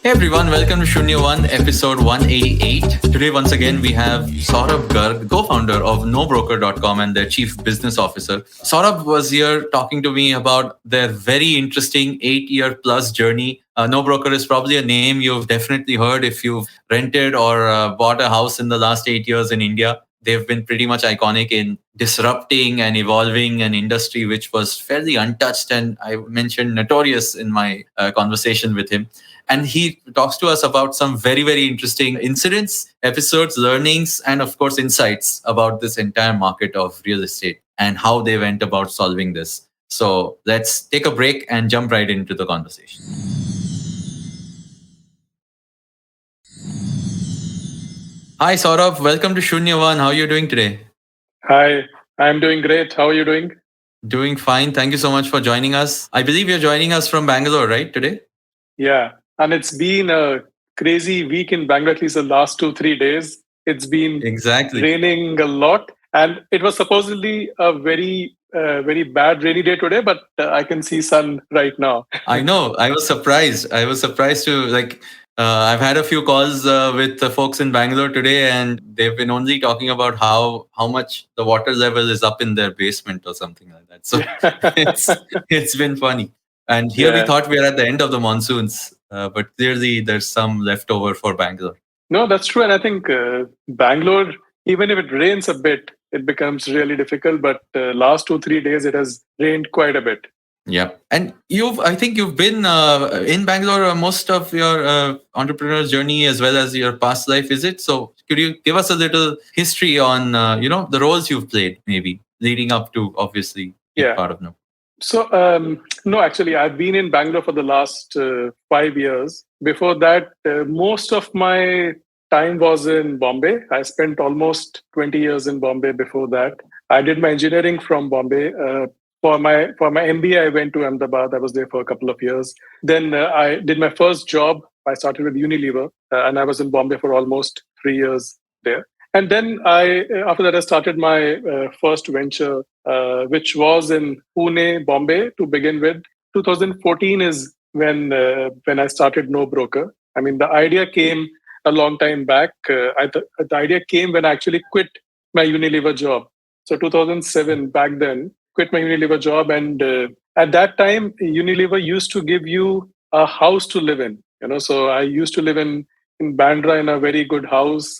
Hey everyone, welcome to Shunya One, episode 188. Today, once again, we have Saurabh Garg, co-founder of NoBroker.com and their chief business officer. Saurabh was here talking to me about their very interesting 8-year plus journey. NoBroker is probably a name you've definitely heard if you've rented or bought a house in the last 8 years in India. They've been pretty much iconic in disrupting and evolving an industry which was fairly untouched, and I mentioned notorious in my conversation with him. And he talks to us about some very, very interesting incidents, episodes, learnings, and of course, insights about this entire market of real estate and how they went about solving this. So let's take a break and jump right into the conversation. Hi, Saurabh. Welcome to Shunya One. How are you doing today? Hi, I'm doing great. How are you doing? Doing fine. Thank you so much for joining us. I believe you're joining us from Bangalore, right, today? Yeah, and it's been a crazy week in Bangalore, at least the last 2, 3 days. It's been Exactly. raining a lot, and it was supposedly a very bad rainy day today, but I can see sun right now. I know. I was surprised. I was surprised to I've had a few calls with the folks in Bangalore today, and they've been only talking about how much the water level is up in their basement or something like that. So it's been funny. And here we thought we are at the end of the monsoons, but clearly there's some leftover for Bangalore. No, that's true, and I think Bangalore, even if it rains a bit, it becomes really difficult. But last 2, 3 days, it has rained quite a bit. Yeah. And I think you've been in Bangalore most of your entrepreneur journey as well as your past life, is it? So could you give us a little history on, the roles you've played, maybe leading up to obviously being part of No? So, no, actually, I've been in Bangalore for the last 5 years. Before that, most of my time was in Bombay. I spent almost 20 years in Bombay before that. I did my engineering from Bombay. For my MBA, I went to Ahmedabad. I was there for a couple of years. Then I did my first job. I started with Unilever, and I was in Bombay for almost 3 years there. And then after that, I started my first venture, which was in Pune, Bombay, to begin with. 2014 is when I started NoBroker. I mean, the idea came a long time back. The idea came when I actually quit my Unilever job. So 2007, back then, quit my Unilever job, and at that time, Unilever used to give you a house to live in. So I used to live in Bandra in a very good house.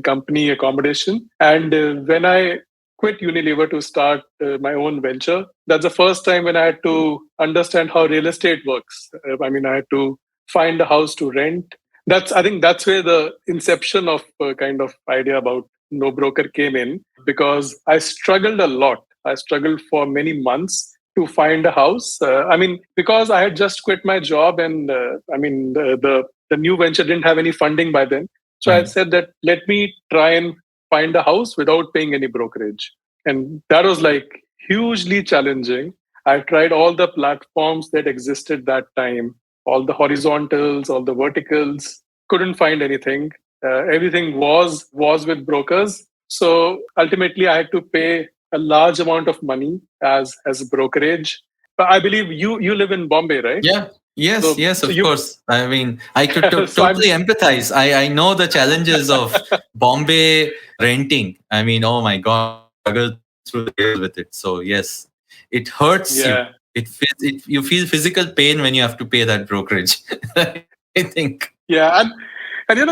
Company accommodation. And when I quit Unilever to start my own venture, that's the first time when I had to understand how real estate works. I had to find a house to rent. I think that's where the inception of kind of idea about NoBroker came in, because I struggled a lot. I struggled for many months to find a house. Because I had just quit my job, and the new venture didn't have any funding by then. So I said that let me try and find a house without paying any brokerage. And that was like hugely challenging. I tried all the platforms that existed that time, all the horizontals, all the verticals, couldn't find anything. Everything was with brokers. So ultimately I had to pay a large amount of money as brokerage. But I believe you live in Bombay, right? Yeah. Yes, of course. I could totally empathize. I know the challenges of Bombay renting. Oh my God, I struggled through the years with it. So yes, it hurts you. You feel physical pain when you have to pay that brokerage. I think. Yeah, and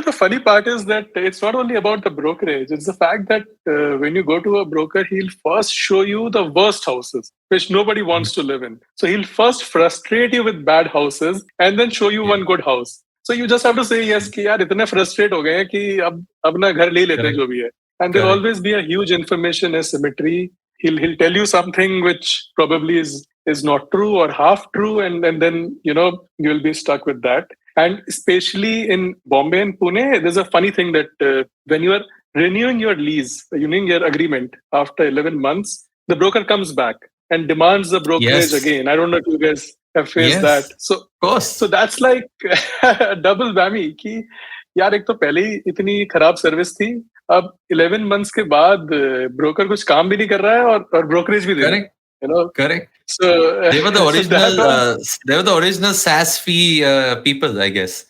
the funny part is that it's not only about the brokerage. It's the fact that when you go to a broker, he'll first show you the worst houses, which nobody wants to live in. So he'll first frustrate you with bad houses and then show you one good house. So you just have to say yes, कि यार इतने frustrate हो गए हैं कि अब ना घर ले लेते हैं जो भी है. And there'll always be a huge information asymmetry. He'll tell you something which probably is not true or half true, and then you'll be stuck with that. And especially in Bombay and Pune, there's a funny thing that when you are renewing your lease, renewing your agreement after 11 months, the broker comes back and demands the brokerage again. I don't know if you guys have faced that. So, of course. So that's like a double whammy. कि यार एक तो पहले ही इतनी खराब service थी, अब 11 months के बाद ब्रोकर कुछ काम भी नहीं कर रहा है और ब्रोकरेज भी दे रहा है. Correct. So they were the original. They were the original SaaS fee people, I guess.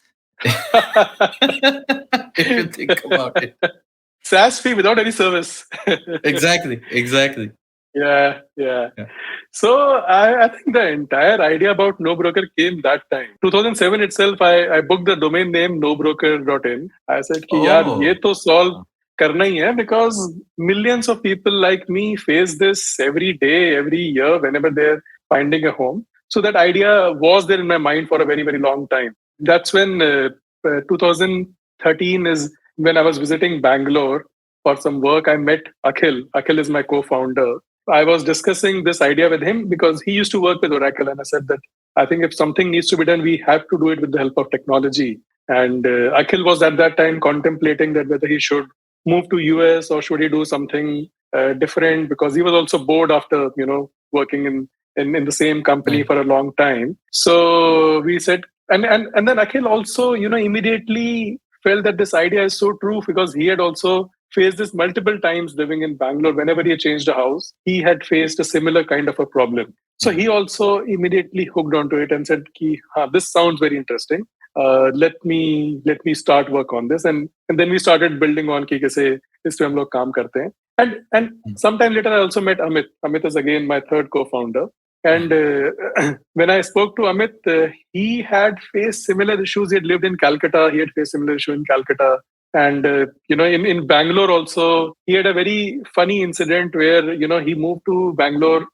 If you think about it. SaaS fee without any service. Exactly. Yeah. So I think the entire idea about NoBroker came that time. 2007 itself, I booked the domain name nobroker.in. I said कि यार ये तो solve करना ही है, because millions of people like me face this every day, every year, whenever they're finding a home. So that idea was there in my mind for a very, very long time. That's when 2013 is when I was visiting Bangalore for some work. I met Akhil. Akhil is my co-founder. I was discussing this idea with him because he used to work with Oracle, and I said that I think if something needs to be done, we have to do it with the help of technology. And Akhil was at that time contemplating that whether he should move to US or should he do something different, because he was also bored after working in the same company for a long time. So we said, and then Akhil also immediately felt that this idea is so true, because he had also faced this multiple times living in Bangalore. Whenever he changed a house, he had faced a similar kind of a problem. So he also immediately hooked onto it and said, this sounds very interesting. Let me start work on this. And then we started building on कि कैसे इस पे हम लोग काम करते हैं. And sometime later, I also met Amit. Amit is again my third co-founder. And when I spoke to Amit, he had faced similar issues. He had lived in Calcutta. He had faced similar issue in Calcutta. And, in Bangalore also, he had a very funny incident where, he moved to Bangalore.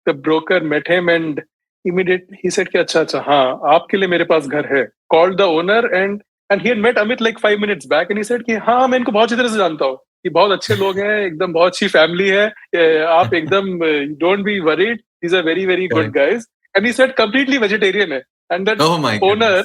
The broker met him and immediately he said, अच्छा, हाँ, आपके लिए मेरे पास घर है. Called the owner and he had met Amit like 5 minutes back. And he said, कि हाँ, मैं इनको बहुत अच्छी तरह से जानता हूँ. कि बहुत अच्छे लोग हैं, एकदम बहुत अच्छी family है. आप एकदम don't be worried. These are very, very good guys. And he said completely vegetarian hai. And that owner,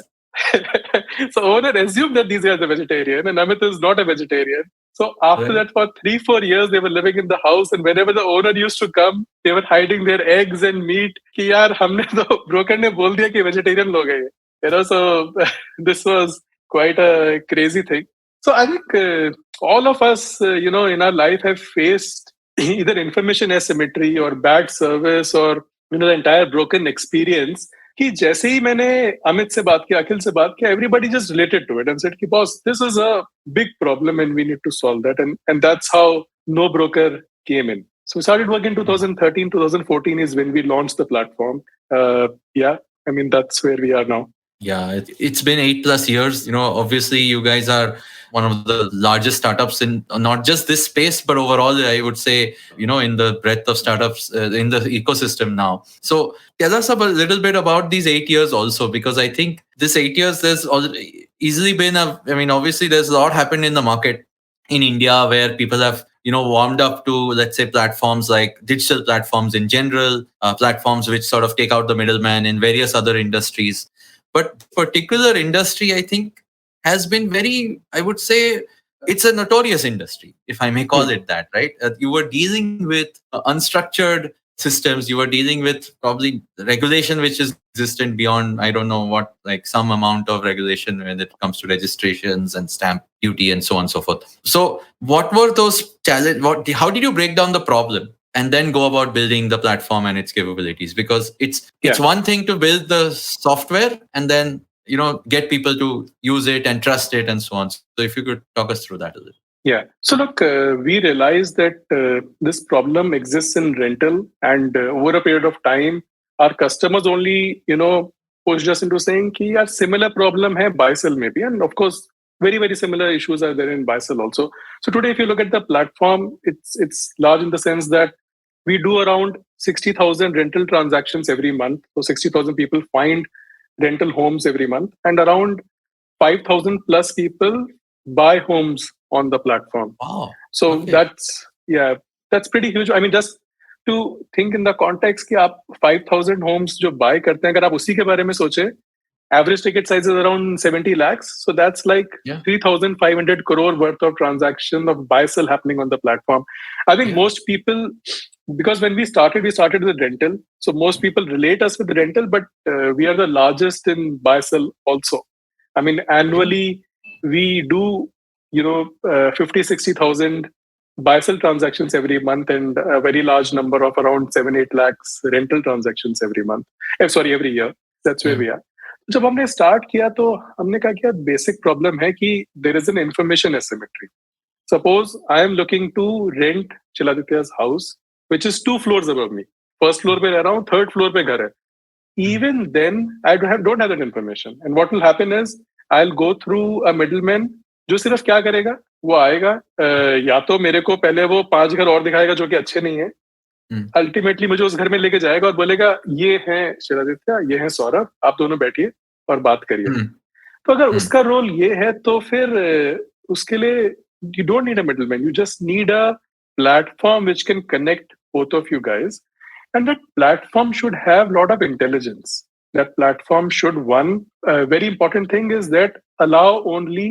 so owner assumed that these guys are vegetarian, and Amit is not a vegetarian. So after that, for 3-4 years, they were living in the house, and whenever the owner used to come, they were hiding their eggs and meat. कि यार हमने तो broker ने बोल दिया कि vegetarian लोग हैं. So this was quite a crazy thing. So I think all of us, in our life have faced either information asymmetry or bad service or the entire broken experience. कि जैसे ही मैंने अमित से बात किया, अखिल से बात किया, everybody just related to it and said कि boss, this is a big problem and we need to solve that. And that's how NoBroker came in. So we started working in 2013, 2014 is when we launched the platform. That's where we are now. Yeah, it's been 8+ years. Obviously you guys are one of the largest startups in not just this space, but overall, I would say, in the breadth of startups in the ecosystem now. So tell us a little bit about these 8 years also, because I think this 8 years, there's easily been obviously there's a lot happened in the market in India where people have, warmed up to, let's say, platforms like digital platforms in general, platforms which sort of take out the middleman in various other industries. But particular industry, I think, has been very, I would say, it's a notorious industry, if I may call it that, right? You were dealing with unstructured systems. You were dealing with probably regulation which is existent beyond, I don't know what, like some amount of regulation when it comes to registrations and stamp duty and so on and so forth. So what were those challenges? How did you break down the problem and then go about building the platform and its capabilities? Because it's one thing to build the software and then get people to use it and trust it and so on. So if you could talk us through that a little. Yeah. So look, we realized that this problem exists in rental, and over a period of time, our customers only, pushed us into saying कि यार similar problem है buy sell maybe, and of course, very, very similar issues are there in buy sell also. So today, if you look at the platform, it's large in the sense that we do around 60,000 rental transactions every month. So 60,000 people find rental homes every month, and around 5,000 plus people buy homes on the platform. Wow. So that's pretty huge. Just to think in the context कि आप 5,000 homes जो buy करते हैं, अगर आप उसी के बारे में सोचे, average ticket size is around 70 lakhs. So that's like 3,500 crore worth of transaction of buy sell happening on the platform. I think most people, because when we started with rental. So most people relate us with rental, but we are the largest in buy sell also. Annually we do, 50,000-60,000 buy sell transactions every month, and a very large number of around 7-8 lakhs rental transactions every year. That's where we are. जब हमने start किया तो हमने कहा कि basic problem है कि there is an information asymmetry. Suppose I am looking to rent Shiladitya's house which is 2 floors above me. First floor पे रह रहा हूँ, थर्ड फ्लोर पे घर है. Even then, I don't have that information. And what will happen is, I'll go through a middleman जो सिर्फ क्या करेगा, वो आएगा, या तो मेरे को पहले वो 5 घर और दिखाएगा जो कि अच्छे नहीं है. अल्टीमेटली मुझे उस घर में लेके जाएगा और बोलेगा ये है शिलादित्य, ये है सौरभ, आप दोनों बैठिए और बात करिए. तो अगर उसका रोल ये है तो फिर उसके लिए you don't need a middleman. You just need a platform which can connect both of you guys. And that platform should have a lot of intelligence. That platform should, one very important thing is that allow only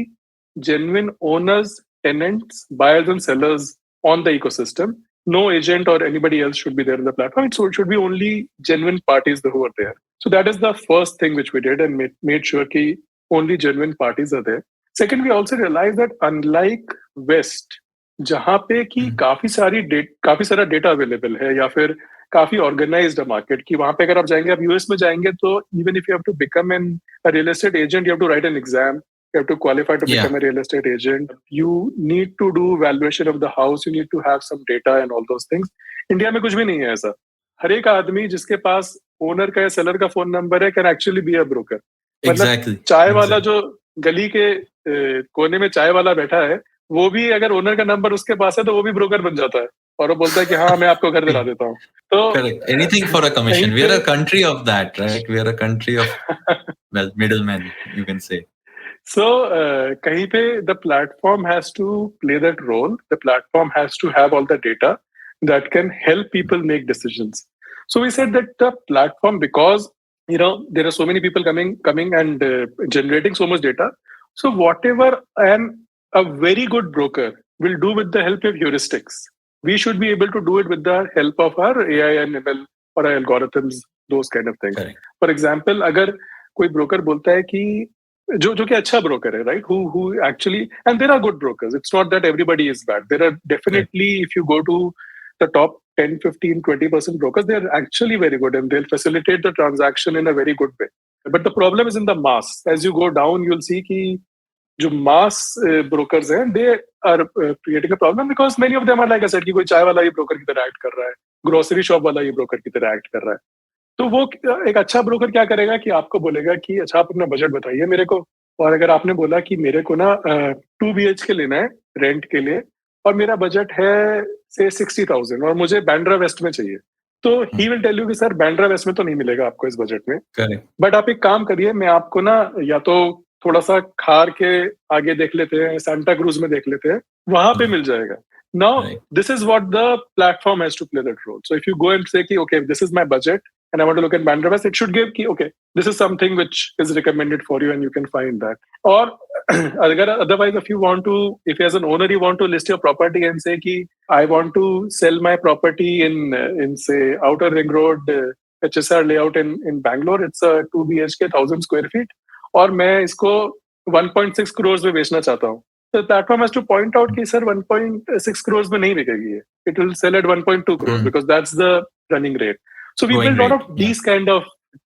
genuine owners, tenants, buyers and sellers on the ecosystem. No agent or anybody else should be there in the platform. So it should be only genuine parties who are there. So that is the first thing which we did and made sure that only genuine parties are there. Second, we also realized that unlike West, जहाँ पे कि काफी सारा data available है या फिर काफी organised market की, वहां पे अगर आप जाएंगे, आप यूएस में जाएंगे तो even if you have to become an real estate agent, you have to write an exam, you have to qualify to become a real estate agent. You need to do valuation of the house. You need to have some data and all those things. India में कुछ भी नहीं है ऐसा. हर एक आदमी जिसके पास owner का या सेलर का फोन नंबर है can actually be a broker. मतलब चाय वाला जो गली के कोने में चाय वाला बैठा है, वो भी अगर ओनर का नंबर उसके पास है तो वो भी ब्रोकर बन जाता है और वो बोलता है कि हाँ मैं आपको घर दिला देता हूँ. तो anything for a commission. We are a country of that, right? We are a country of middlemen, you can say. So kahin pe the platform has to play that role. The platform has to have all the data that can help people make decisions. So we said that the platform, because there are so many people coming and generating so much data. So whatever a very good broker will do with the help of heuristics, we should be able to do it with the help of our AI and ML or our algorithms, those kind of things. Correct. For example, अगर कोई broker बोलता है कि जो कि अच्छा broker है, right? Who actually, and there are good brokers. It's not that everybody is bad. There are definitely, if you go to the top 10, 15, 20% brokers, they are actually very good and they'll facilitate the transaction in a very good way. But the problem is in the mass. As you go down, you'll see कि जो mass brokers हैं, they are creating a problem because many of them are like I said कि कोई चाय वाला ही broker की तरह act कर रहा है, grocery shop वाला ही broker की तरह act कर रहा है. तो वो एक अच्छा ब्रोकर क्या करेगा कि आपको बोलेगा कि अच्छा आप अपना बजट बताइए मेरे को, और अगर आपने बोला कि मेरे को ना 2 BHK लेना है रेंट के लिए और मेरा बजट है से 60,000 और मुझे बांद्रा वेस्ट में चाहिए, तो ही विल टेल यू कि सर बांद्रा वेस्ट में तो नहीं मिलेगा आपको इस बजट में. बट आप एक काम करिए, मैं आपको ना या तो थोड़ा सा खार के आगे देख लेते हैं, सांता क्रूज में देख लेते हैं, वहां पे मिल जाएगा. Now, this is what the platform has to play that role. So if you go and say, okay, this is my budget and I want to look at Bandra West, it should give, okay, this is something which is recommended for you and you can find that. Or otherwise, if as an owner, you want to list your property and say, I want to sell my property in say, Outer Ring Road, HSR layout in Bangalore, it's a 2 BHK, 1,000 square feet. और मैं इसको 1.6 crores में बेचना चाहता हूँ. The platform has to point out कि sir 1.6 crores में नहीं बिकेगी ये. It will sell at 1.2 crores because that's the running rate. So we build a lot of these kind of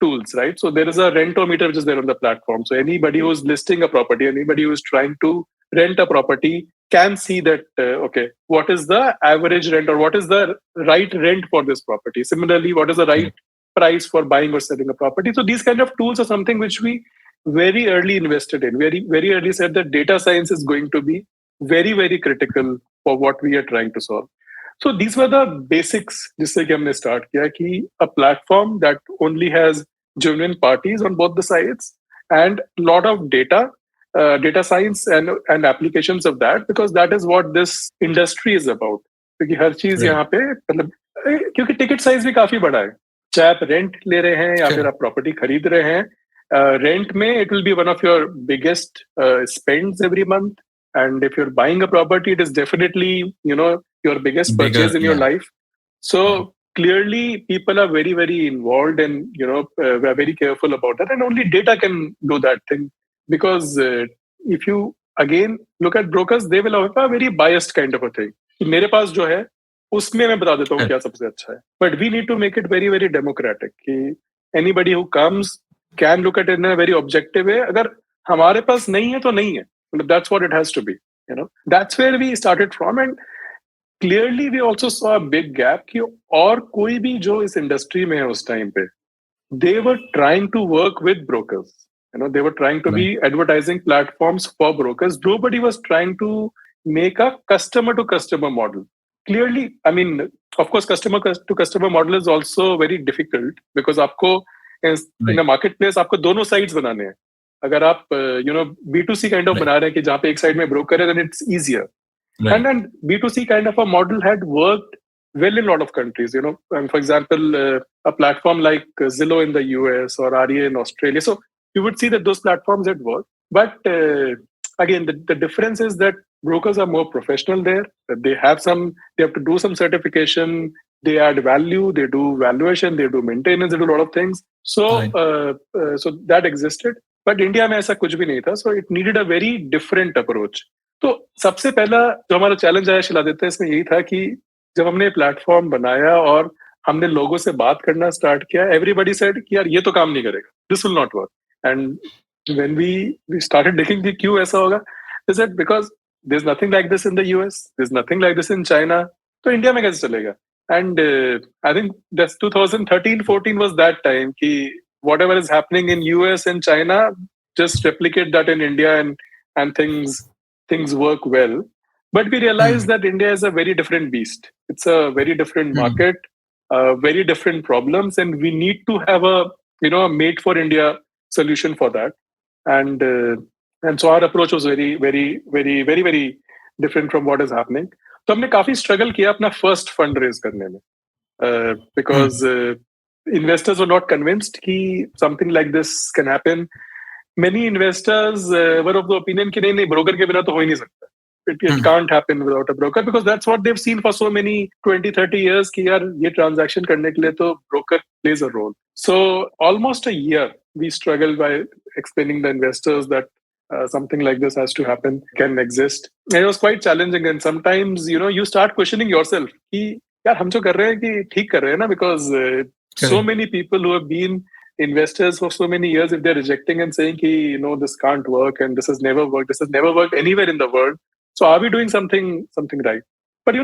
tools, right? So there is a rentometer which is there on the platform. So anybody who is listing a property, anybody who is trying to rent a property can see that, okay, what is the average rent or what is the right rent for this property? Similarly, what is the right price for buying or selling a property? So these kind of tools are something which we very early invested in. Very, very early said that data science is going to be very, very critical for what we are trying to solve. So these were the basics जिससे कि हमने start किया कि a platform that only has genuine parties on both the sides and lot of data, data science and applications of that, because that is what this industry is about. क्योंकि हर चीज यहाँ पे मतलब क्योंकि ticket size भी काफी बड़ा है, चाहे आप रेंट ले रहे हैं या फिर आप प्रॉपर्टी खरीद रहे हैं. Rent में it will be one of your biggest spends every month, and if you're buying a property, it is definitely your biggest purchase in your life. So clearly people are very, very involved and we are very careful about that, and only data can do that thing. Because if you again look at brokers, they will have a very biased kind of a thing. मेरे पास जो है उसमें मैं बता देता हूँ क्या सबसे अच्छा है. But we need to make it very, very democratic. कि anybody who comes can look at it in a very objective way. अगर हमारे पास नहीं है तो नहीं है. That's what it has to be. That's where we started from, and clearly we also saw a big gap कि और कोई भी जो इस industry में है उस time पे, they were trying to work with brokers. They were trying to be advertising platforms for brokers. Nobody was trying to make a customer to customer model. Clearly, I mean, of course, customer to customer model is also very difficult because आपको in a marketplace आपको दोनों sides बनाने हैं. अगर आप B2C kind of बना रहे हैं कि जहाँ पे एक side में broker है, then it's easier. And then B2C kind of a model had worked well in a lot of countries. And for example, a platform like Zillow in the US or REA in Australia. So you would see that those platforms had worked. But again, the difference is that brokers are more professional there. They have to do some certification. They add value. They do valuation. They do maintenance. They do a lot of things. So so that existed. But India में ऐसा कुछ भी नहीं था. So it needed a very different approach. तो सबसे पहला जो हमारा चैलेंज आया शिलादित्य इसमें यही था कि जब हमने प्लेटफॉर्म बनाया और हमने लोगों से बात करना स्टार्ट किया, एवरीबडी सेड कि यार ये तो काम नहीं करेगा, this will not work. And when we started digging कि क्यों ऐसा होगा, they said because there is nothing like this in the US, there is nothing like this in China, तो इंडिया में कैसे चलेगा. And I think that's 2013-14 was that time कि whatever is happening in US and China, just replicate that in India and things work well. But we realized that India is a very different beast. It's a very different market, very different problems, and we need to have a made for India solution for that. And so our approach was very, very, very, very, very different from what is happening. So हमने काफी struggle किया अपना first fundraise करने में, because investors were not convinced that something like this can happen. Many investors were of the opinion कि नहीं broker के बिना तो हो ही नहीं सकता. It can't happen without a broker, because that's what they've seen for so many 20-30 years कि यार ये transaction करने के लिए तो broker plays a role. So almost a year we struggled by explaining the investors that something like this has to happen, can exist. And it was quite challenging, and sometimes you start questioning yourself कि यार हम जो कर रहे हैं कि ठीक कर रहे हैं ना, because so many people who have been investors for so many years, if they're rejecting and saying this can't work and this has never worked anywhere in the world, so are we doing something right? But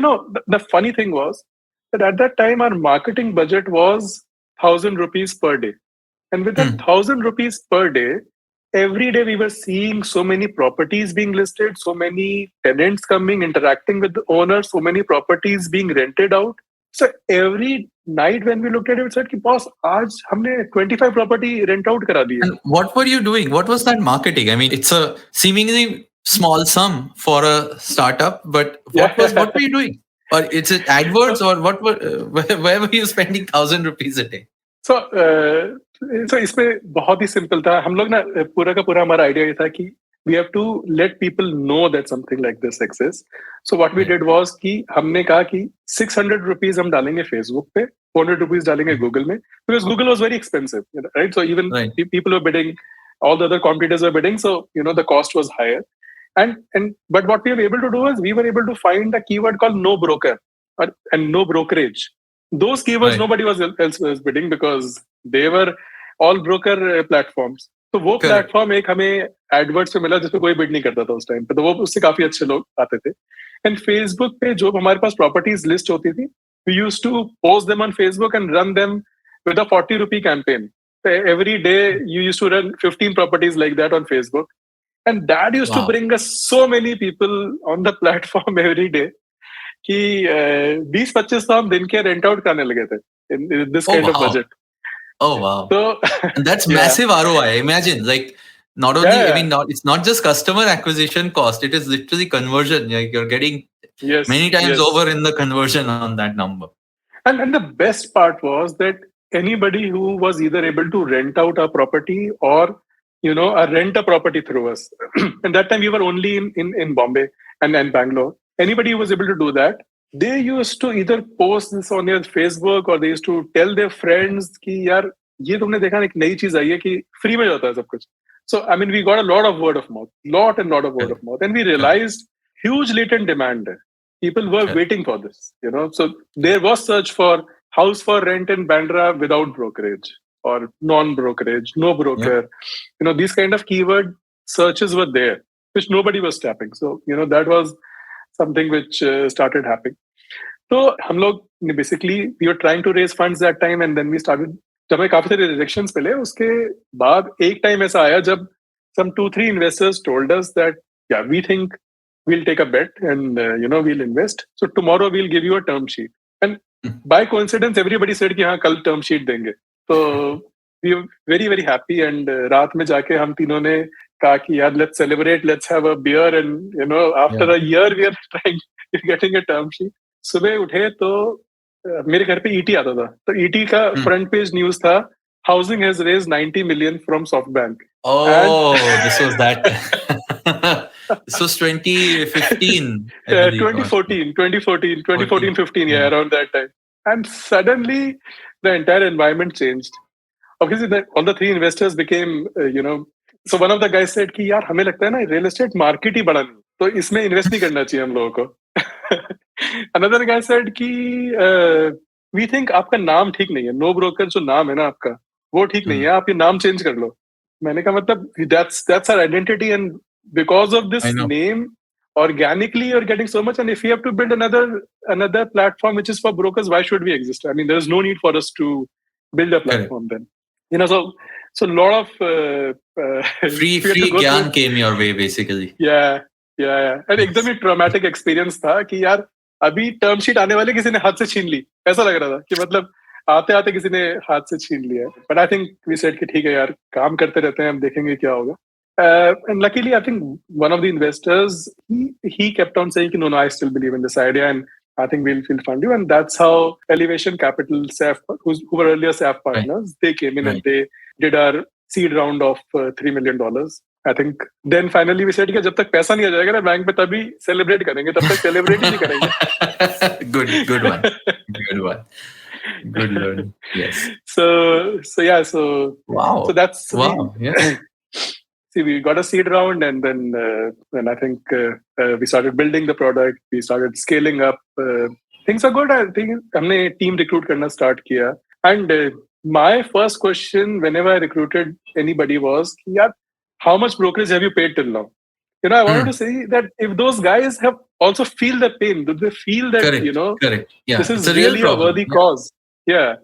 the funny thing was that at that time our marketing budget was 1,000 rupees per day, and with that 1,000 rupees per day, every day we were seeing so many properties being listed, so many tenants coming, interacting with the owners, so many properties being rented out. So every night when we looked at it, we said, "Boss, आज हमने 25 property rent out करा दिए." And what were you doing? What was that marketing? I mean, it's a seemingly small sum for a startup, but what were you doing? Or it's it AdWords, or where were you spending 1,000 rupees a day? So इसमें बहुत ही simple था. हम लोग ना पूरा का पूरा हमारा idea ये था कि we have to let people know that something like this exists. So what we did was कि हमने कहा कि 600 rupees हम डालेंगे Facebook पे, 400 rupees डालेंगे Google में, because Google was very expensive, right? So even people were bidding, all the other competitors were bidding, so the cost was higher. But what we were able to do is we were able to find a keyword called no broker and no brokerage. Those keywords nobody else was bidding because they were all broker platforms. तो वो platform एक हमें Edwards पे मिला जिसपे कोई bid नहीं करता था उस टाइम पे, तो वो उससे काफी अच्छे लोग आते थे. एंड फेसबुक पे जो हमारे पास प्रॉपर्टीज लिस्ट होती थी, we used to post them on Facebook and run them with a 40 rupee campaign. Every day you used to run 15 properties like that on Facebook, and that used to bring us so many people on the platform every day कि 20-25 तो हम दिन के rent out करने लगे थे in this kind of budget. Oh wow! So and that's massive ROI. Imagine, like, not only I mean, it's not just customer acquisition cost; it is literally conversion. Like you're getting many times over in the conversion on that number. And the best part was that anybody who was either able to rent out a property or rent a property through us. And that time we were only in Bombay and Bangalore. Anybody who was able to do that, they used to either post this on their Facebook or they used to tell their friends कि यार ये तुमने देखा एक नई चीज आई है कि फ्री में होता है सब कुछ. So I mean we got a lot of word of mouth, lot of word of mouth, and we realized huge latent demand. People were waiting for this, So there was search for house for rent in Bandra without brokerage. or non-brokerage, no broker. These kind of keyword searches were there, which nobody was tapping. So, that was something which started happening. So, हम लोग basically we were trying to raise funds that time, and then we started. जब मैं काफी सारे rejections मिले, उसके बाद एक time ऐसा आया जब some 2-3 investors told us that yeah, we think we'll take a bet and we'll invest. So tomorrow we'll give you a term sheet. And by coincidence, everybody said कि हाँ कल term sheet देंगे. So we were very very happy, and रात में जाके हम तीनों ने कहा कि यार let's celebrate, let's have a beer, and after a year we are trying getting a term sheet. सुबह उठे तो मेरे घर पे ईटी आता था, तो ईटी का फ्रंट पेज न्यूज था, housing has raised 90 million from SoftBank. Oh, this was that. This was 2015. 2014, 15, yeah, around that time. And suddenly the entire environment changed. Obviously, all the three investors became, so one of the guys said कि यार हमें लगता है ना real estate market ही बड़ा नहीं, तो इसमें invest नहीं करना चाहिए हम लोगों को. Another guy said कि we think आपका नाम ठीक नहीं है, नो ब्रोकर जो नाम है ना आपका वो ठीक नहीं है, आप ये नाम चेंज कर लो. मैंने कहा मतलब that's our identity, and because of this name organically you're getting so much, and if we have to build another platform which is for brokers, why should we exist? I mean, there's no need for us to build a platform then. So a lot of free gyan came your way basically. Yeah. And एकदम ही traumatic experience था कि यार अभी term sheet आने वाले किसी ने हाथ से छीन ली, ऐसा लग रहा था कि मतलब आते आते किसी ने हाथ से छीन लिया. But I think we said कि ठीक है यार, काम करते रहते हैं, हम देखेंगे क्या होगा. And luckily, I think one of the investors, he kept on saying, no, I still believe in this idea, and I think we'll fund you. And that's how Elevation Capital, who were earlier SAF partners, they came in and they did our seed round of $3 million. I think then finally we said कि जब तक पैसा नहीं आ जाएगा ना bank पे तभी celebrate करेंगे, तब तक celebrate ही नहीं करेंगे. Good one. Good learning. Yes. So wow. So that's yeah. See, we got a seed round, and then I think we started building the product. We started scaling up. Things are good. I think हमने team recruit करना start किया. And my first question whenever I recruited anybody was, यार, how much brokerage have you paid till now? I wanted to say that if those guys have also feel the pain, do they feel that Correct. Yeah. This is really a worthy cause? Yeah.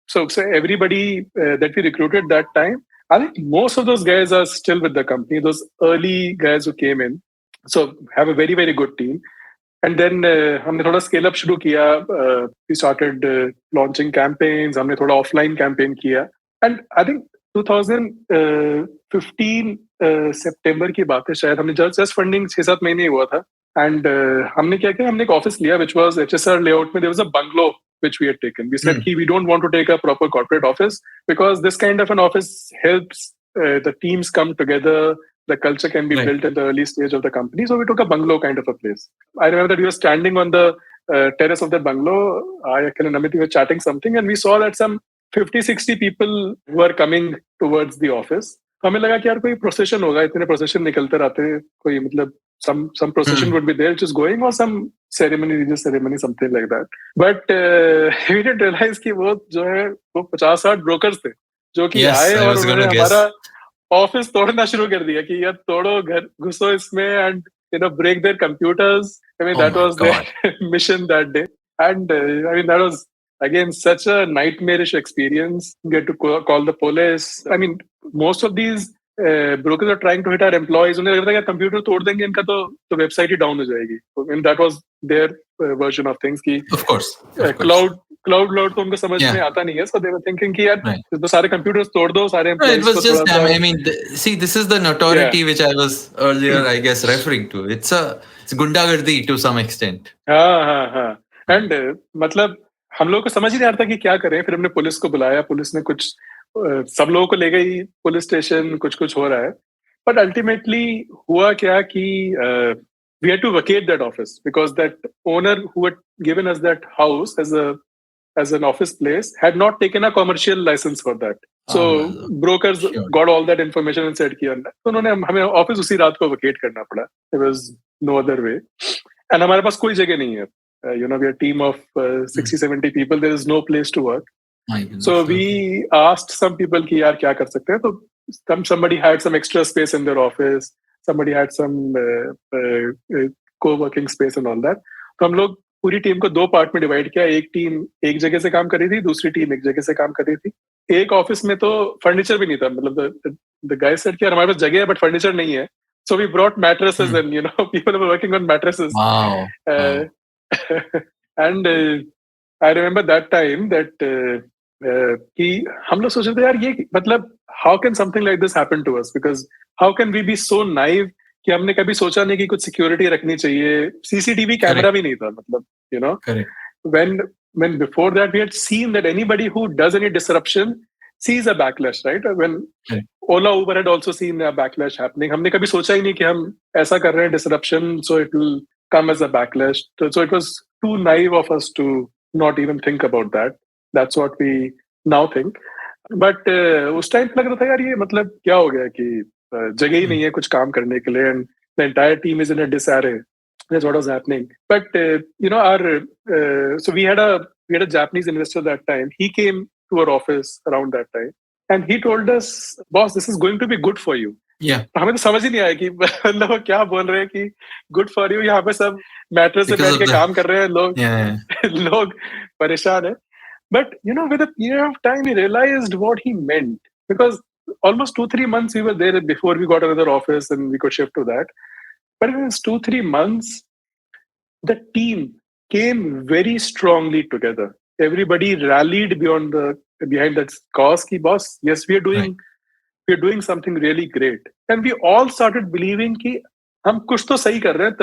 So everybody that we recruited that time, I think most of those guys are still with the company. Those early guys who came in, so have a very very good team. And then हमने थोड़ा scale up शुरू किया. We started launching campaigns. हमने थोड़ा offline campaign किया. And I think 2015 सितंबर की बात है शायद, हमने just funding 6-7 महीने हुआ था. And हमने क्या किया, हमने एक office लिया which was HSR layout में. There was a bungalow which we had taken. We said we don't want to take a proper corporate office because this kind of an office helps the teams come together. The culture can be built at the early stage of the company. So we took a bungalow kind of a place. I remember that we were standing on the terrace of the bungalow. I and Amit were chatting something, and we saw that some 50-60 people were coming towards the office. हमें लगा कि यार कोई procession होगा, इतने procession निकलते रहते हैं, कोई मतलब some procession would be there which is going, or some religious ceremony, something like that. But we didn't realize कि वो जो है वो 50-60 brokers थे जो कि आए और उन्होंने हमारा ऑफिस तोड़ना शुरू कर दिया कि यार तोड़ो, घर घुसो इसमें, and break their computers. I mean, that was their mission that day. And I mean, that was again such a nightmarish experience. Get to call the police. I mean, most of these brokers are trying to hit our employees. उन्हें लगता है कि computer तोड़ देंगे इनका तो website ही down हो जाएगी. And that was their version of things. कि of course. Cloud तो उनको समझ में आता नहीं है. So they were thinking कि यार तो सारे computers तोड़ दो, सारे employees. It was just, I mean, see, this is the notoriety which I was earlier, I guess, referring to. It's gundagardi to some extent. हाँ. And मतलब हम लोग को समझ ही नहीं आता कि क्या करें. फिर हमने पुलिस को बुलाया. पुलिस ने कुछ सब लोगों को ले गई पुलिस स्टेशन. कुछ हो रहा है. But ultimately हुआ क्या कि we had to vacate that office because that owner who had given us that house as an office place had not taken a commercial license for that. So brokers got all that information and said कि तो उन्होंने हमें office उसी रात को vacate करना पड़ा. There was no other way. And हमारे पास कोई जगह नहीं है. We are a team of 60-70 people. There is no place to work. My goodness. So Okay. we asked some people कि यार क्या कर सकते हैं. So somebody had some extra space in their office. Somebody had some co-working space and all that. तो हम लोग पूरी टीम को 2 पार्ट में डिवाइड किया. एक टीम एक जगह से काम कर रही थी, दूसरी टीम एक जगह से काम कर रही थी. एक ऑफिस में तो फर्नीचर भी नहीं था. मतलब the guy said कि यार हमारे पास जगह है बट फर्नीचर नहीं है. So we brought mattresses and people were working on mattresses. Wow. And I remember that time that कि हम लोग सोच रहे थे यार ये मतलब how can something like this happen to us? Because how can we be so naive कि हमने कभी सोचा नहीं कि कुछ सिक्योरिटी रखनी चाहिए. सीसीटीवी कैमरा भी नहीं था. मतलब when before that we had seen that anybody who does any disruption sees a backlash, right? When Ola, Uber had also seen a backlash happening. हमने कभी सोचा ही नहीं कि हम ऐसा कर रहे हैं disruption, so it will come as a backlash. So it was too naive of us to not even think about that. That's what we now think. But उस टाइम लग रहा था यार ये मतलब क्या हो गया कि जगह ही नहीं है कुछ काम करने के लिए, and the entire team is in a disarray. That's what was happening. But so we had a Japanese investor that time. He came to our office around that time, and he told us, "Boss, this is going to be good for you." Yeah. हमें तो समझ ही नहीं आया कि मतलब वो क्या बोल रहे हैं कि good for you. यहाँ पे सब मैट्रेस से बैठ के काम कर रहे हैं लोग. लोग परेशान है. But with a period of time, we realized what he meant, because almost 2-3 months we were there before we got another office and we could shift to that. But in those 2-3 months, the team came very strongly together. Everybody rallied behind that cause. Ki boss, yes, we are doing something really great, and we all started believing कि हम कुछ तो सही कर रहे हैं.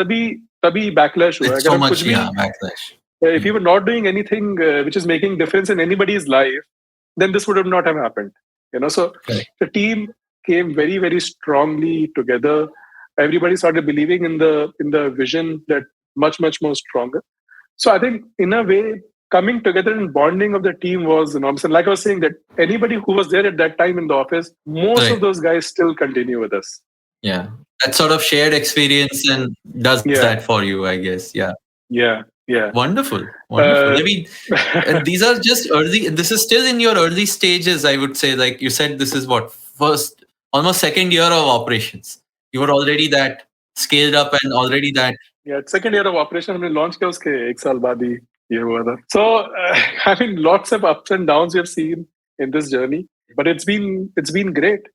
तभी backlash हुआ. It's so much backlash. If you were not doing anything which is making difference in anybody's life, then this would have not have happened. So the team came very, very strongly together. Everybody started believing in the vision that much, much more stronger. So I think in a way, coming together and bonding of the team was enormous. And like I was saying, that anybody who was there at that time in the office, most of those guys still continue with us. Yeah. That sort of shared experience and does that for you, I guess. Yeah. Yeah. Wonderful. I mean, these are just early. This is still in your early stages, I would say. Like you said, this is what, almost second year of operations. You were already that scaled up and already that. Yeah, second year of operation. हमने launch किया उसके 1 साल बाद ही ये हुआ था. So I mean, lots of ups and downs we have seen in this journey, but it's been great.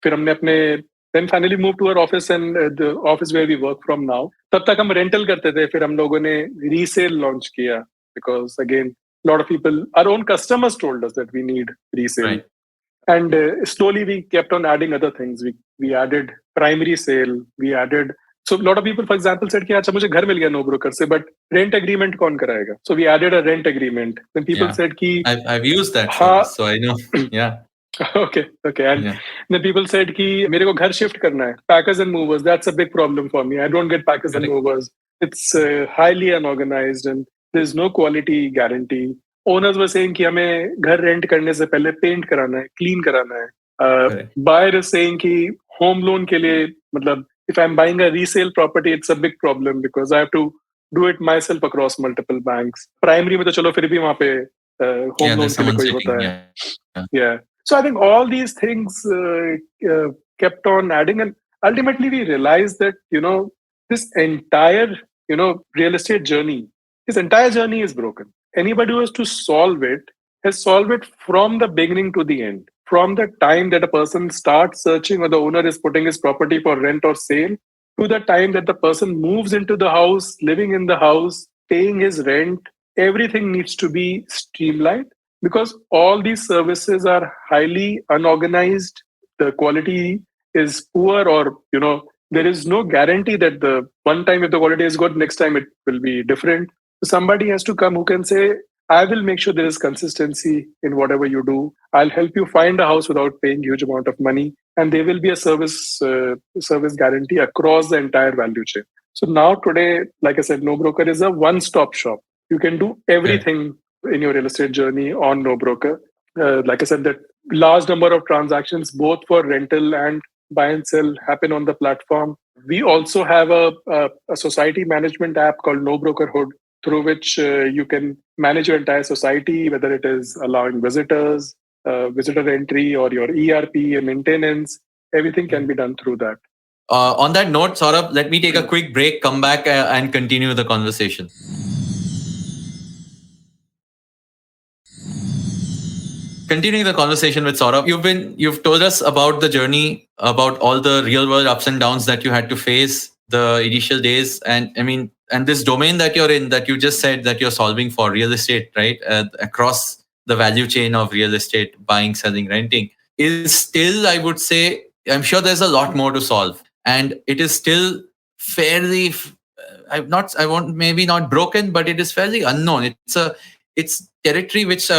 फिर हमने अपने then finally moved to our office and the office where we work from now. तब तक हम rental करते थे. फिर हम लोगों ने resale launch किया, because again, a lot of people, our own customers told us that we need resale. Right. And slowly we kept on adding other things. We added primary sale. We added. So a lot of people, for example, said कि अच्छा मुझे घर मिल गया NoBroker से, but rent agreement कौन कराएगा? So we added a rent agreement. Then people said कि I've used that service, so I know. Yeah. Okay. And then people said कि मेरे को घर shift करना है. Packers and movers, that's a big problem for me. I don't get packers and movers. It's highly unorganized and there's no quality guarantee. Owners were saying कि हमें घर rent करने से पहले paint कराना है, clean कराना है. Buyer is saying कि home loan के लिए, मतलब if I'm buying a resale property, it's a big problem because I have to do it myself across multiple banks. Primary में तो चलो फिर भी वहाँ पे home loan के लिए कोई होता है. Yeah. So I think all these things kept on adding, and ultimately we realized that this entire real estate journey, is broken. Anybody who has to solve it has solved it from the beginning to the end. From the time that a person starts searching or the owner is putting his property for rent or sale, to the time that the person moves into the house, living in the house, paying his rent, everything needs to be streamlined. Because all these services are highly unorganized, the quality is poor, or there is no guarantee that the one time if the quality is good, next time it will be different. So somebody has to come who can say, I will make sure there is consistency in whatever you do. I'll help you find a house without paying huge amount of money, and there will be a service guarantee across the entire value chain. So now today, like I said, NoBroker is a one-stop shop. You can do everything in your real estate journey on NoBroker. Like I said, that large number of transactions, both for rental and buy and sell, happen on the platform. We also have a society management app called NoBroker Hood. through which you can manage your entire society, whether it is allowing visitors, visitor entry, or your ERP and maintenance. Everything can be done through that. On that note, Saurabh, let me take a quick break, come back and continue the conversation. Continuing the conversation with Saurabh, you've told us about the journey, about all the real world ups and downs that you had to face, the initial days, and this domain that you're in, that you just said that you're solving for real estate, right? Across the value chain of real estate, buying, selling, renting, is still, I would say, I'm sure there's a lot more to solve, and it is still fairly, I won't maybe not broken, but it is fairly unknown. It's territory which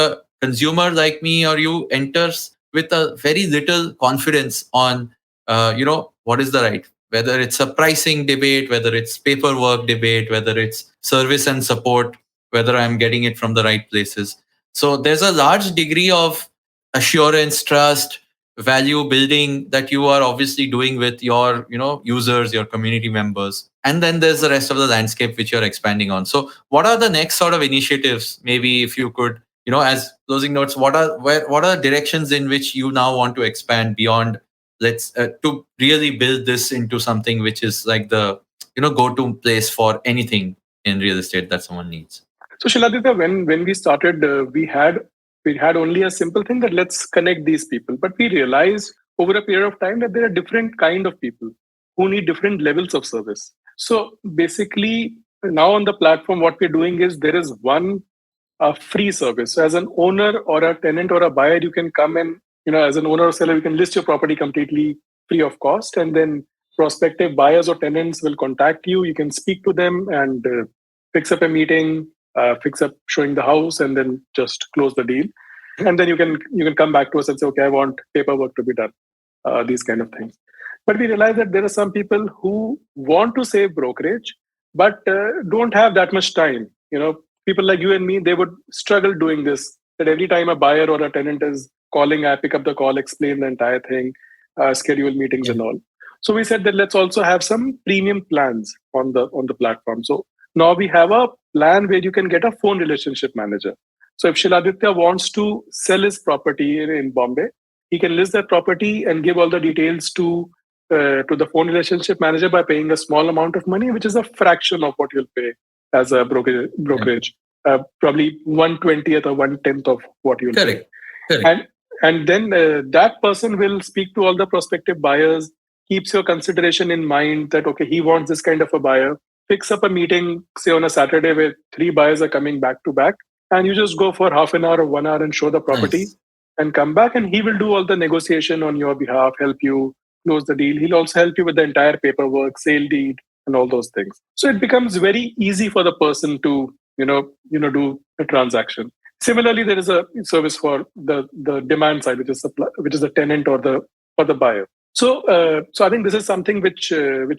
consumer like me or you enters with a very little confidence on what is the right, whether it's a pricing debate, whether it's paperwork debate, whether it's service and support, whether I'm getting it from the right places. So there's a large degree of assurance, trust, value building that you are obviously doing with your users, your community members, and then there's the rest of the landscape which you're expanding on. So what are the next sort of initiatives, maybe if you could, as closing notes, what are the directions in which you now want to expand beyond, let's to really build this into something which is like the go-to place for anything in real estate that someone needs? So Shiladitya, when we started, we had only a simple thing that let's connect these people, but we realized over a period of time that there are different kind of people who need different levels of service. So basically, now on the platform, what we're doing is there is one free service. So as an owner or a tenant or a buyer, you can come and, as an owner or seller, you can list your property completely free of cost. And then prospective buyers or tenants will contact you. You can speak to them and fix up a meeting, fix up showing the house, and then just close the deal. And then you can come back to us and say, okay, I want paperwork to be done, these kind of things. But we realize that there are some people who want to save brokerage, but don't have that much time. People like you and me, they would struggle doing this. That every time a buyer or a tenant is calling, I pick up the call, explain the entire thing, schedule meetings and all. So we said that let's also have some premium plans on the platform. So now we have a plan where you can get a phone relationship manager. So if Shiladitya wants to sell his property in Bombay, he can list that property and give all the details to the phone relationship manager by paying a small amount of money, which is a fraction of what you'll pay as a brokerage, probably 1/20th or 1/10th of what you'll pay. Correct. And then that person will speak to all the prospective buyers, keeps your consideration in mind that, okay, he wants this kind of a buyer, picks up a meeting, say on a Saturday where 3 buyers are coming back to back, and you just go for half an hour or 1 hour and show the property and come back, and he will do all the negotiation on your behalf, help you close the deal. He'll also help you with the entire paperwork, sale deed, and all those things. So it becomes very easy for the person to, do a transaction. Similarly, there is a service for the demand side, which is the tenant or the buyer. So I think this is something which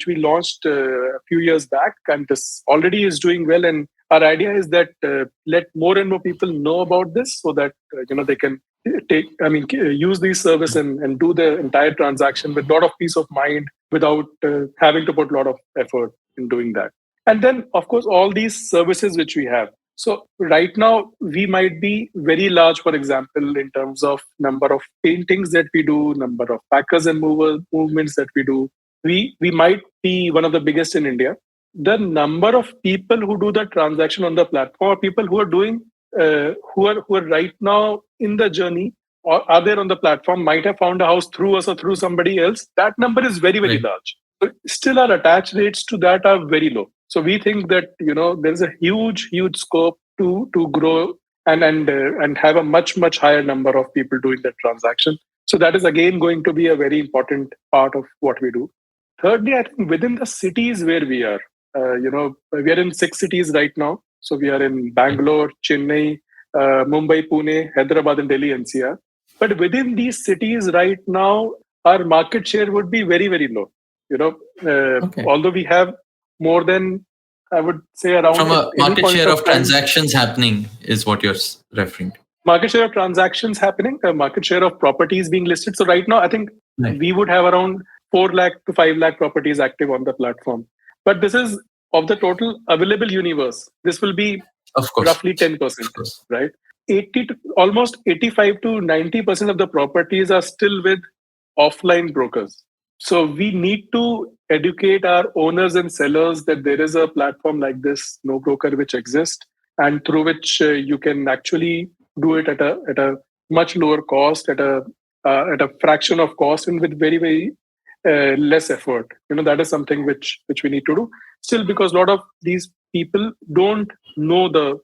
we launched a few years back, and this already is doing well. And our idea is that let more and more people know about this, so that they can use these service and do the entire transaction with a lot of peace of mind without having to put a lot of effort in doing that. And then, of course, all these services which we have. So right now, we might be very large, for example, in terms of number of paintings that we do, number of packers and movements that we do. We might be one of the biggest in India. The number of people who do the transaction on the platform, or people who are doing, who are right now in the journey, or are there on the platform, might have found a house through us or through somebody else. That number is very, very large. But still, our attach rates to that are very low. So we think that there's a huge scope to grow and have a much higher number of people doing that transaction. So that is again going to be a very important part of what we do. Thirdly, I think within the cities where we are, we are in 6 cities right now. So we are in Bangalore, Chennai, Mumbai, Pune, Hyderabad, and Delhi NCR. But within these cities right now, our market share would be very, very low. Although we have more than, I would say, around... From a market share of transactions happening is what you're referring to. Market share of transactions happening, market share of properties being listed. So right now, I think we would have around 4 lakh to 5 lakh properties active on the platform. But this is of the total available universe, this will be Of course. roughly 10%, Of course. right? 80 to almost 85 to 90% of the properties are still with offline brokers. So we need to educate our owners and sellers that there is a platform like this, No Broker, which exists, and through which you can actually do it at a much lower cost, at a fraction of cost, and with very less effort. That is something which we need to do. Still, because a lot of these people don't know the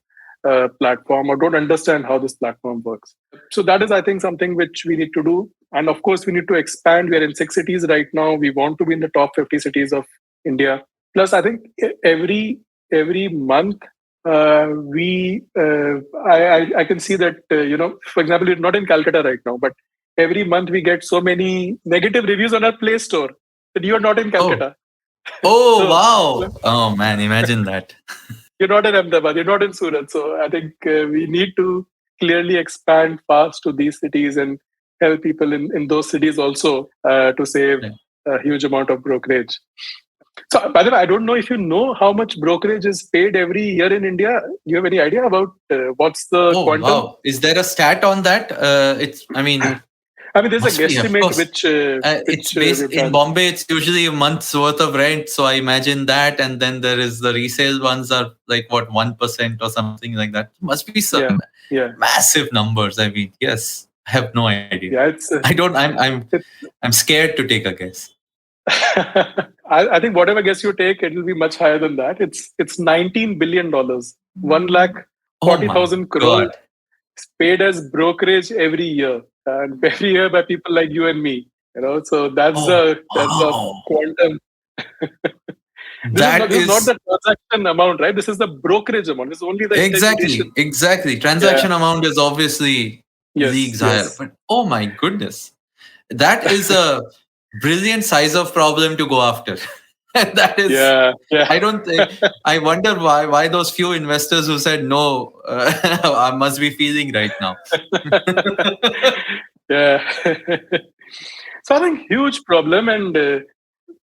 platform or don't understand how this platform works. So that is, I think, something which we need to do. And of course, we need to expand. We are in 6 cities right now. We want to be in the top 50 cities of India. Plus, I think every month I can see that for example, we're not in Calcutta right now, but every month we get so many negative reviews on our Play Store that you are not in Calcutta. Oh, wow. Oh, man, imagine that. You're not in Ahmedabad, you're not in Surat. So I think we need to clearly expand fast to these cities and help people in those cities also to save a huge amount of brokerage. So, by the way, I don't know if you know how much brokerage is paid every year in India. Do you have any idea about what's the quantum? Wow. Is there a stat on that? There's a guesstimate which it's based in Bombay. It's usually a month's worth of rent. So I imagine that, and then there is the resale ones are like what 1% or something like that. Must be some massive numbers. I mean, yes, I have no idea. Yeah, it's. I don't. I'm scared to take a guess. I think whatever guess you take, it will be much higher than that. It's $19 billion, 1,40,000 crore paid as brokerage every year, and every year by people like you and me. So that's a quantum. This is not the transaction amount, right? This is the brokerage amount. This is only the exactly. Transaction amount is obviously leagues higher, but oh my goodness, that is a brilliant size of problem to go after. That is, I don't think. I wonder why those few investors who said no, I must be feeling right now. So I think huge problem, and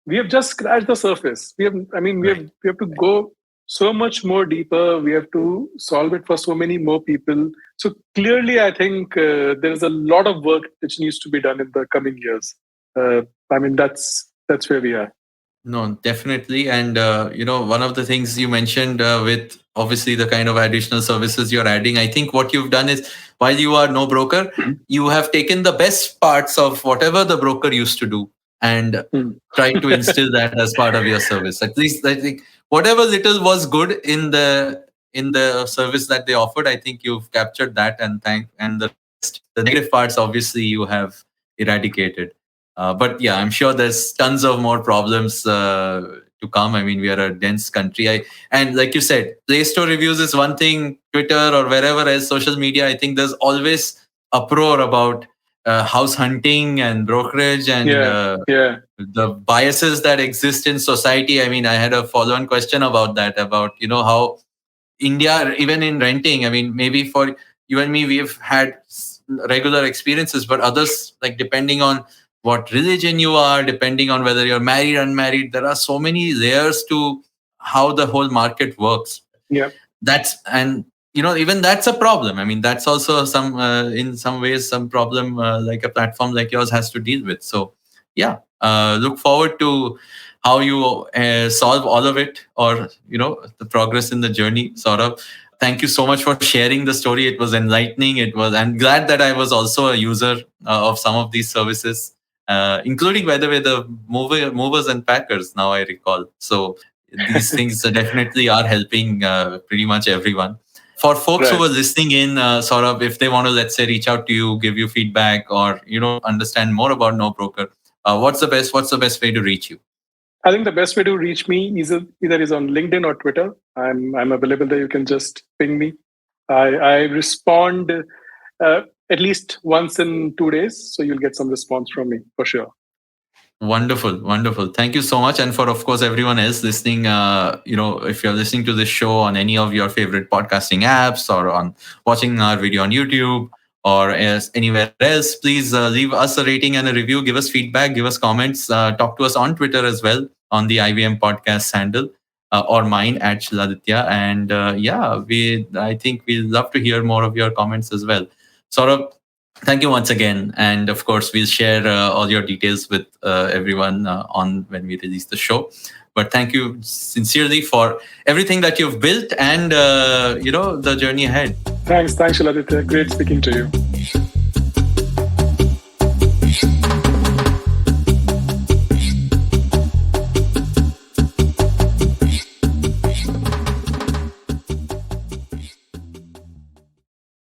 we have just scratched the surface. We have to go so much more deeper. We have to solve it for so many more people. So clearly, I think there is a lot of work which needs to be done in the coming years. That's where we are. No, definitely. And, one of the things you mentioned with obviously the kind of additional services you're adding, I think what you've done is while you are no broker, you have taken the best parts of whatever the broker used to do and tried to instill that as part of your service. At least I think whatever little was good in the service that they offered, I think you've captured that and the negative parts, obviously, you have eradicated. But yeah, I'm sure there's tons of more problems to come. I mean, we are a dense country. And like you said, Play Store reviews is one thing, Twitter or wherever else, social media, I think there's always uproar about house hunting and brokerage and the biases that exist in society. I mean, I had a follow-on question about that, about, how India, even in renting, I mean, maybe for you and me, we've had regular experiences, but others, like depending on what religion you are, depending on whether you're married, unmarried, there are so many layers to how the whole market works. Yeah, even that's a problem. I mean, that's also in some ways, some problem like a platform like yours has to deal with. So, look forward to how you solve all of it, or the progress in the journey, Saurabh. Thank you so much for sharing the story. It was enlightening. I'm glad that I was also a user of some of these services. Including, by the way, the movers and packers, now I recall. So these things definitely are helping pretty much everyone. For folks who are listening in, Saurabh, if they want to, let's say, reach out to you, give you feedback, or understand more about No Broker, what's the best way to reach you? I think the best way to reach me is either is on LinkedIn or Twitter. I'm available there. You can just ping me. I respond at least once in 2 days, so you'll get some response from me for sure. Wonderful. Thank you so much. And for, of course, everyone else listening, if you're listening to this show on any of your favorite podcasting apps or on watching our video on YouTube or anywhere else, please leave us a rating and a review. Give us feedback, give us comments, talk to us on Twitter as well on the IVM podcast handle. or mine at Shiladitya. And I think we'd love to hear more of your comments as well. Saurabh, thank you once again. And of course, we'll share all your details with everyone on when we release the show. But thank you sincerely for everything that you've built and, the journey ahead. Thanks, Shiladitya. Great speaking to you.